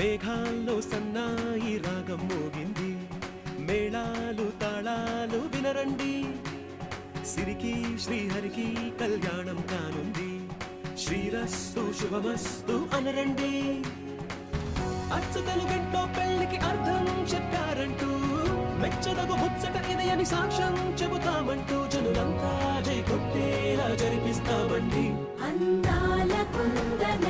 మేఘాల్లో సన్నాయి రాగం మోగింది, మేళాలు తాళాలు వినరండి, సిరికి శ్రీహరికి కళ్యాణం కానుంది, శ్రీరస్తు శుభమస్తు అనరండి. అచ్చతలు గంటో పెళ్లికి అర్థం చెప్పారంటూ, మెచ్చదగు ముచ్చట ఇది అని సాక్ష్యం చెబుతామంటూ, జనులంతా జై కొట్టేలా జరిపిస్తామండి. అందాల కుందన